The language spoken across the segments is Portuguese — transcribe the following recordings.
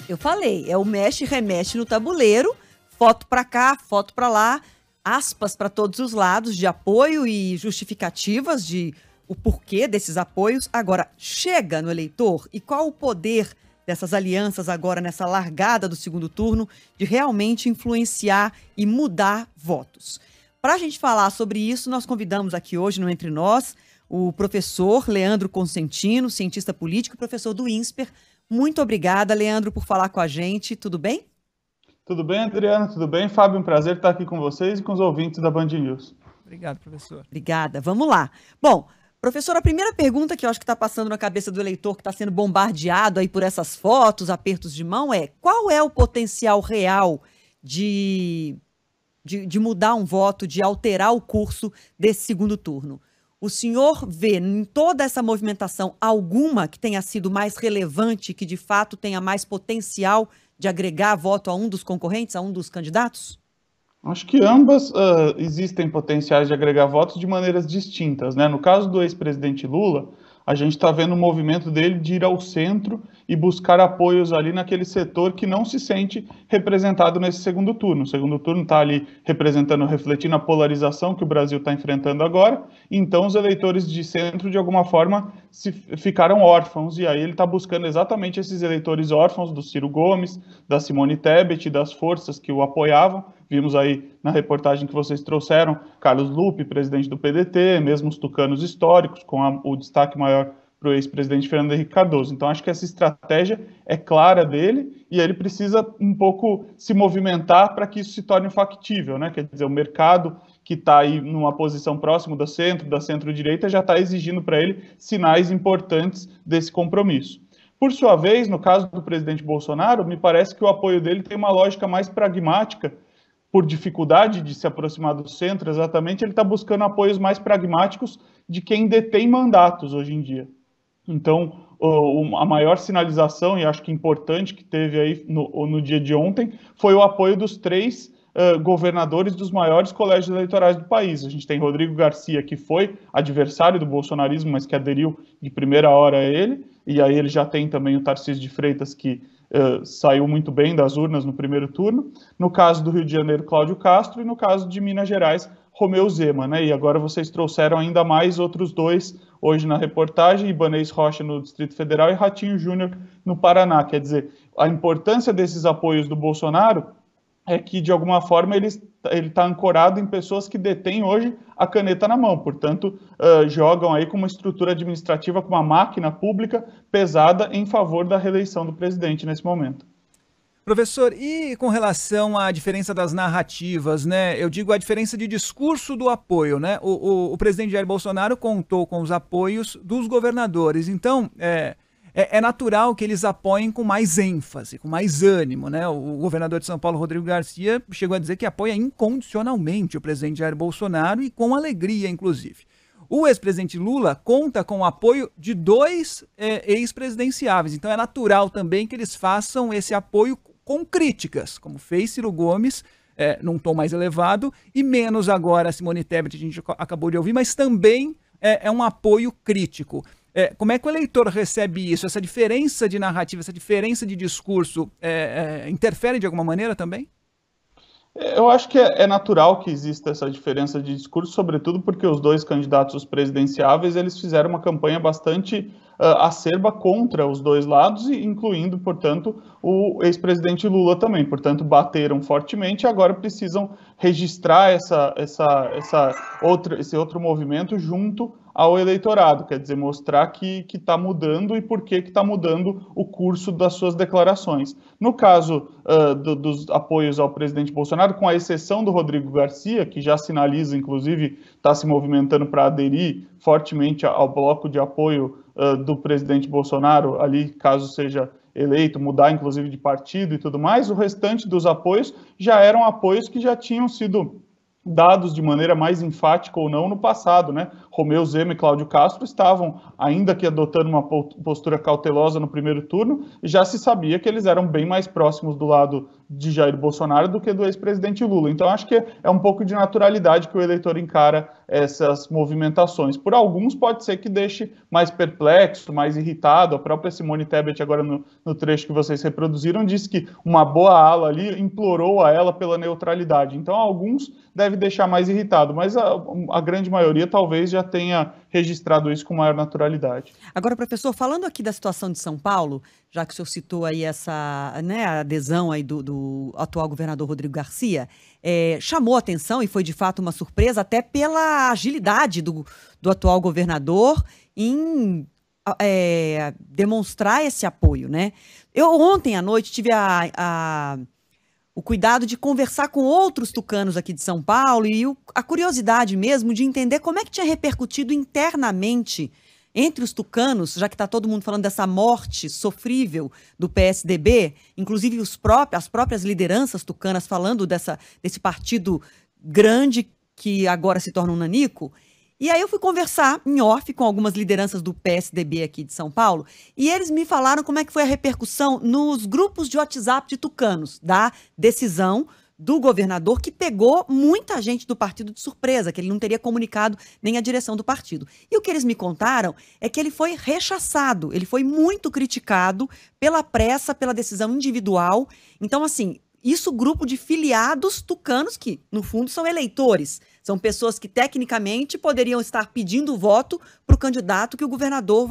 Eu falei, é o mexe e remexe no tabuleiro, foto para cá, foto para lá, aspas para todos os lados de apoio e justificativas de o porquê desses apoios. Agora, chega no eleitor e qual o poder dessas alianças agora nessa largada do segundo turno de realmente influenciar e mudar votos? Para a gente falar sobre isso, nós convidamos aqui hoje no Entre Nós o professor Leandro Consentino, cientista político e professor do INSPER. Muito obrigada, Leandro, por falar com a gente. Tudo bem? Tudo bem, Adriana? Tudo bem? Fábio, um prazer estar aqui com vocês e com os ouvintes da Band News. Obrigado, professor. Obrigada. Vamos lá. Bom, professor, a primeira pergunta que eu acho que está passando na cabeça do eleitor que está sendo bombardeado aí por essas fotos, apertos de mão, é qual é o potencial real de mudar um voto, de alterar o curso desse segundo turno? O senhor vê em toda essa movimentação alguma que tenha sido mais relevante, que de fato tenha mais potencial de agregar voto a um dos concorrentes, a um dos candidatos? Acho que ambas existem potenciais de agregar votos de maneiras distintas, né? No caso do ex-presidente Lula, a gente está vendo o movimento dele de ir ao centro e buscar apoios ali naquele setor que não se sente representado nesse segundo turno. O segundo turno está ali representando, refletindo a polarização que o Brasil está enfrentando agora, então os eleitores de centro, de alguma forma, ficaram órfãos, e aí ele está buscando exatamente esses eleitores órfãos do Ciro Gomes, da Simone Tebet, das forças que o apoiavam. Vimos aí na reportagem que vocês trouxeram, Carlos Lupe, presidente do PDT, mesmo os tucanos históricos, com o destaque maior para o ex-presidente Fernando Henrique Cardoso. Então, acho que essa estratégia é clara dele e ele precisa um pouco se movimentar para que isso se torne factível, né? Quer dizer, o mercado que está aí numa posição próxima da centro-direita, já está exigindo para ele sinais importantes desse compromisso. Por sua vez, no caso do presidente Bolsonaro, me parece que o apoio dele tem uma lógica mais pragmática. Por dificuldade de se aproximar do centro, exatamente, ele está buscando apoios mais pragmáticos de quem detém mandatos hoje em dia. Então, a maior sinalização, e acho que importante, que teve aí no dia de ontem, foi o apoio dos três governadores dos maiores colégios eleitorais do país. A gente tem Rodrigo Garcia, que foi adversário do bolsonarismo, mas que aderiu de primeira hora a ele, e aí ele já tem também o Tarcísio de Freitas, que saiu muito bem das urnas no primeiro turno. No caso do Rio de Janeiro, Cláudio Castro, e no caso de Minas Gerais, Romeu Zema, né? E agora vocês trouxeram ainda mais outros dois hoje na reportagem, Ibanez Rocha no Distrito Federal e Ratinho Júnior no Paraná. Quer dizer, a importância desses apoios do Bolsonaro é que, de alguma forma, ele está ancorado em pessoas que detêm hoje a caneta na mão, portanto, jogam aí com uma estrutura administrativa, com uma máquina pública pesada em favor da reeleição do presidente nesse momento. Professor, e com relação à diferença das narrativas, né? Eu digo a diferença de discurso do apoio, né? O presidente Jair Bolsonaro contou com os apoios dos governadores, então é natural que eles apoiem com mais ênfase, com mais ânimo, né? O governador de São Paulo, Rodrigo Garcia, chegou a dizer que apoia incondicionalmente o presidente Jair Bolsonaro e com alegria, inclusive. O ex-presidente Lula conta com o apoio de dois ex-presidenciáveis, então é natural também que eles façam esse apoio com críticas, como fez Ciro Gomes, num tom mais elevado, e menos agora Simone Tebet, a gente acabou de ouvir, mas também é um apoio crítico. Como é que o eleitor recebe isso? Essa diferença de narrativa, essa diferença de discurso interfere de alguma maneira também? Eu acho que é natural que exista essa diferença de discurso, sobretudo porque os dois candidatos os presidenciáveis, eles fizeram uma campanha bastante acerba contra os dois lados, incluindo, portanto, o ex-presidente Lula também. Portanto, bateram fortemente e agora precisam registrar esse outro movimento junto ao eleitorado, quer dizer, mostrar que está mudando e por que está mudando o curso das suas declarações. No caso dos apoios ao presidente Bolsonaro, com a exceção do Rodrigo Garcia, que já sinaliza, inclusive, está se movimentando para aderir fortemente ao bloco de apoio do presidente Bolsonaro, ali, caso seja eleito, mudar inclusive de partido e tudo mais, o restante dos apoios já eram apoios que já tinham sido dados de maneira mais enfática ou não no passado, né? Romeu Zema e Cláudio Castro estavam, ainda que adotando uma postura cautelosa no primeiro turno, já se sabia que eles eram bem mais próximos do lado de Jair Bolsonaro do que do ex-presidente Lula. Então, acho que é um pouco de naturalidade que o eleitor encara essas movimentações. Por alguns, pode ser que deixe mais perplexo, mais irritado. A própria Simone Tebet, agora no trecho que vocês reproduziram, disse que uma boa ala ali implorou a ela pela neutralidade. Então, alguns deve deixar mais irritado, mas a grande maioria talvez já tenha registrado isso com maior naturalidade. Agora, professor, falando aqui da situação de São Paulo, já que o senhor citou aí essa, né, a adesão aí do atual governador Rodrigo Garcia, chamou a atenção e foi de fato uma surpresa até pela agilidade do atual governador em demonstrar esse apoio, né? Eu ontem à noite tive o cuidado de conversar com outros tucanos aqui de São Paulo e a curiosidade mesmo de entender como é que tinha repercutido internamente entre os tucanos, já que está todo mundo falando dessa morte sofrível do PSDB, inclusive as próprias lideranças tucanas falando desse partido grande que agora se torna um nanico. E aí eu fui conversar em off com algumas lideranças do PSDB aqui de São Paulo e eles me falaram como é que foi a repercussão nos grupos de WhatsApp de tucanos da decisão do governador, que pegou muita gente do partido de surpresa, que ele não teria comunicado nem a direção do partido. E o que eles me contaram é que ele foi rechaçado, ele foi muito criticado pela pressa, pela decisão individual. Então, assim, isso grupo de filiados tucanos que, no fundo, são eleitores. São pessoas que, tecnicamente, poderiam estar pedindo voto para o candidato que o governador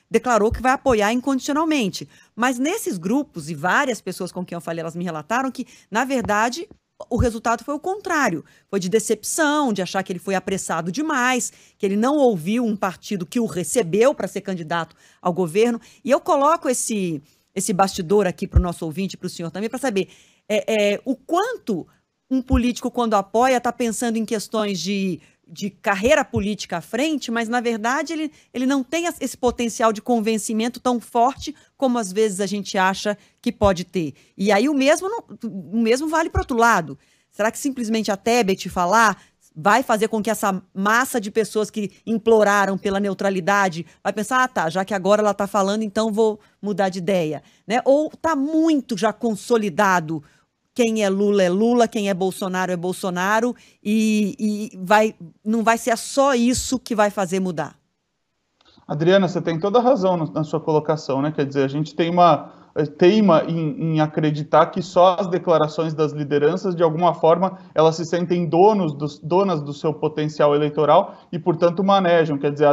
declarou que vai apoiar incondicionalmente. Mas nesses grupos, e várias pessoas com quem eu falei, elas me relataram que, na verdade, o resultado foi o contrário. Foi de decepção, de achar que ele foi apressado demais, que ele não ouviu um partido que o recebeu para ser candidato ao governo. E eu coloco esse bastidor aqui para o nosso ouvinte, para o senhor também, para saber o quanto um político, quando apoia, está pensando em questões de carreira política à frente, mas, na verdade, ele não tem esse potencial de convencimento tão forte como, às vezes, a gente acha que pode ter. E aí o mesmo vale para o outro lado. Será que simplesmente a Tebet falar vai fazer com que essa massa de pessoas que imploraram pela neutralidade vai pensar, tá, já que agora ela está falando, então vou mudar de ideia, né? Ou está muito já consolidado quem é Lula, quem é Bolsonaro, e não vai ser só isso que vai fazer mudar? Adriana, você tem toda a razão na sua colocação, né? Quer dizer, a gente tem teima em acreditar que só as declarações das lideranças, de alguma forma, elas se sentem donas do seu potencial eleitoral e, portanto, manejam, quer dizer,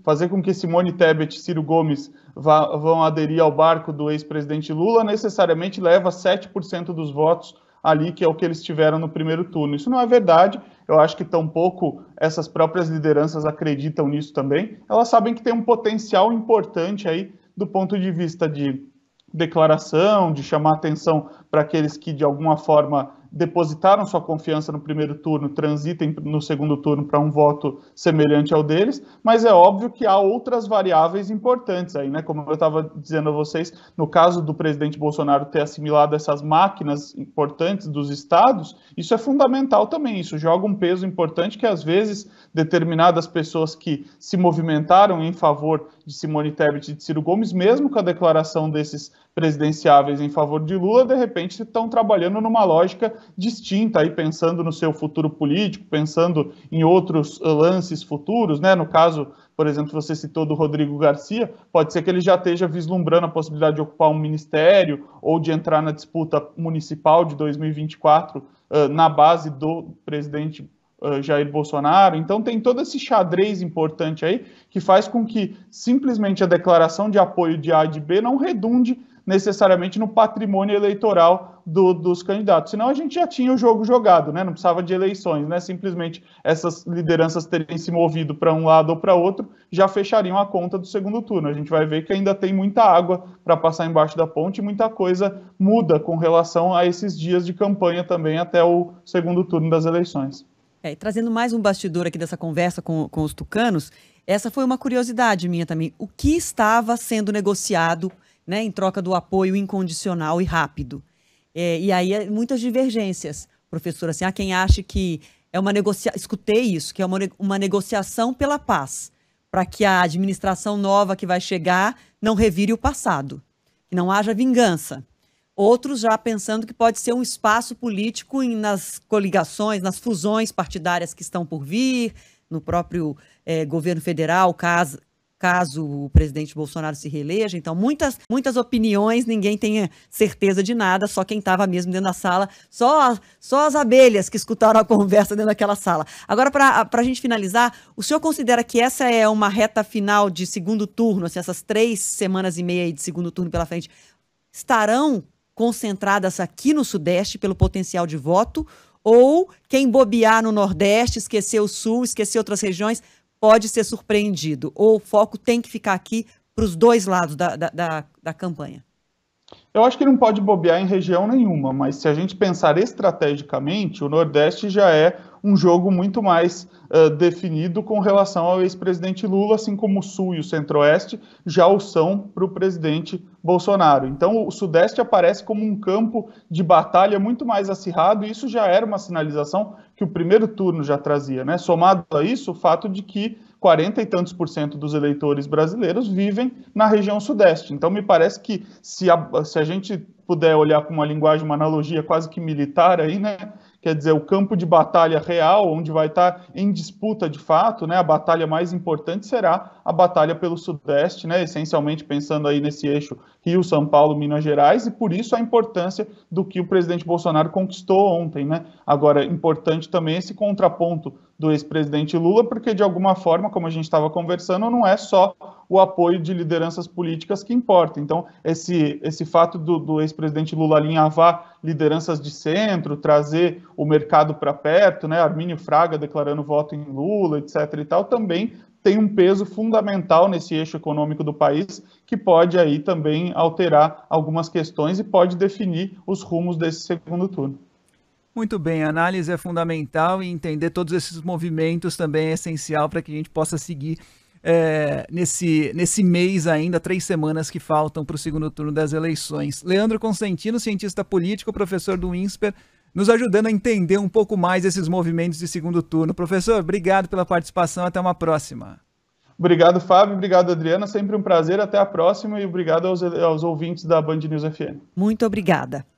fazer com que Simone Tebet e Ciro Gomes vão aderir ao barco do ex-presidente Lula, necessariamente leva 7% dos votos ali, que é o que eles tiveram no primeiro turno. Isso não é verdade, eu acho que tampouco essas próprias lideranças acreditam nisso também. Elas sabem que tem um potencial importante aí do ponto de vista de declaração, de chamar atenção para aqueles que, de alguma forma, depositaram sua confiança no primeiro turno, transitem no segundo turno para um voto semelhante ao deles, mas é óbvio que há outras variáveis importantes aí, né? Como eu estava dizendo a vocês, no caso do presidente Bolsonaro ter assimilado essas máquinas importantes dos estados, isso é fundamental também, isso joga um peso importante que, às vezes, determinadas pessoas que se movimentaram em favor de Simone Tebet e de Ciro Gomes, mesmo com a declaração desses presidenciáveis em favor de Lula, de repente estão trabalhando numa lógica distinta, aí pensando no seu futuro político, pensando em outros lances futuros, né? No caso, por exemplo, você citou do Rodrigo Garcia, pode ser que ele já esteja vislumbrando a possibilidade de ocupar um ministério ou de entrar na disputa municipal de 2024 na base do presidente Jair Bolsonaro. Então tem todo esse xadrez importante aí que faz com que simplesmente a declaração de apoio de A e de B não redunde necessariamente no patrimônio eleitoral dos candidatos. Senão a gente já tinha o jogo jogado, né? Não precisava de eleições, né? Simplesmente essas lideranças terem se movido para um lado ou para outro já fechariam a conta do segundo turno. A gente vai ver que ainda tem muita água para passar embaixo da ponte e muita coisa muda com relação a esses dias de campanha também até o segundo turno das eleições. E trazendo mais um bastidor aqui dessa conversa com os tucanos, essa foi uma curiosidade minha também. O que estava sendo negociado, né, em troca do apoio incondicional e rápido? E aí muitas divergências, professor, assim, há quem ache que é uma negociação, escutei isso, que é uma negociação pela paz, para que a administração nova que vai chegar não revire o passado, que não haja vingança. Outros já pensando que pode ser um espaço político nas coligações, nas fusões partidárias que estão por vir, no próprio governo federal, caso o presidente Bolsonaro se reeleja. Então, muitas opiniões, ninguém tenha certeza de nada, só quem estava mesmo dentro da sala, só as abelhas que escutaram a conversa dentro daquela sala. Agora, para a gente finalizar, o senhor considera que essa é uma reta final de segundo turno, assim, essas 3 semanas e meia aí de segundo turno pela frente, estarão concentradas aqui no Sudeste pelo potencial de voto, ou quem bobear no Nordeste, esquecer o Sul, esquecer outras regiões, pode ser surpreendido? Ou o foco tem que ficar aqui para os dois lados da campanha? Eu acho que não pode bobear em região nenhuma, mas se a gente pensar estrategicamente, o Nordeste já é um jogo muito mais definido com relação ao ex-presidente Lula, assim como o Sul e o Centro-Oeste já o são para o presidente Bolsonaro. Então, o Sudeste aparece como um campo de batalha muito mais acirrado, e isso já era uma sinalização que o primeiro turno já trazia, né? Somado a isso, o fato de que 40 e tantos % dos eleitores brasileiros vivem na região Sudeste. Então, me parece que se a gente puder olhar com uma linguagem, uma analogia quase que militar aí, né? Quer dizer, o campo de batalha real, onde vai estar em disputa de fato, né? A batalha mais importante será a batalha pelo Sudeste, né? Essencialmente pensando aí nesse eixo Rio, São Paulo, Minas Gerais, e por isso a importância do que o presidente Bolsonaro conquistou ontem, né? Agora, importante também esse contraponto do ex-presidente Lula, porque de alguma forma, como a gente estava conversando, não é só o apoio de lideranças políticas que importa. Então, esse fato do ex-presidente Lula alinhavar lideranças de centro, trazer o mercado para perto, né? Armínio Fraga declarando voto em Lula, etc. e tal, também tem um peso fundamental nesse eixo econômico do país, que pode aí também alterar algumas questões e pode definir os rumos desse segundo turno. Muito bem, a análise é fundamental e entender todos esses movimentos também é essencial para que a gente possa seguir nesse mês ainda, 3 semanas que faltam para o segundo turno das eleições. Leandro Constantino, cientista político, professor do INSPER, nos ajudando a entender um pouco mais esses movimentos de segundo turno. Professor, obrigado pela participação, até uma próxima. Obrigado, Fábio, obrigado, Adriana, sempre um prazer, até a próxima, e obrigado aos ouvintes da Band News FM. Muito obrigada.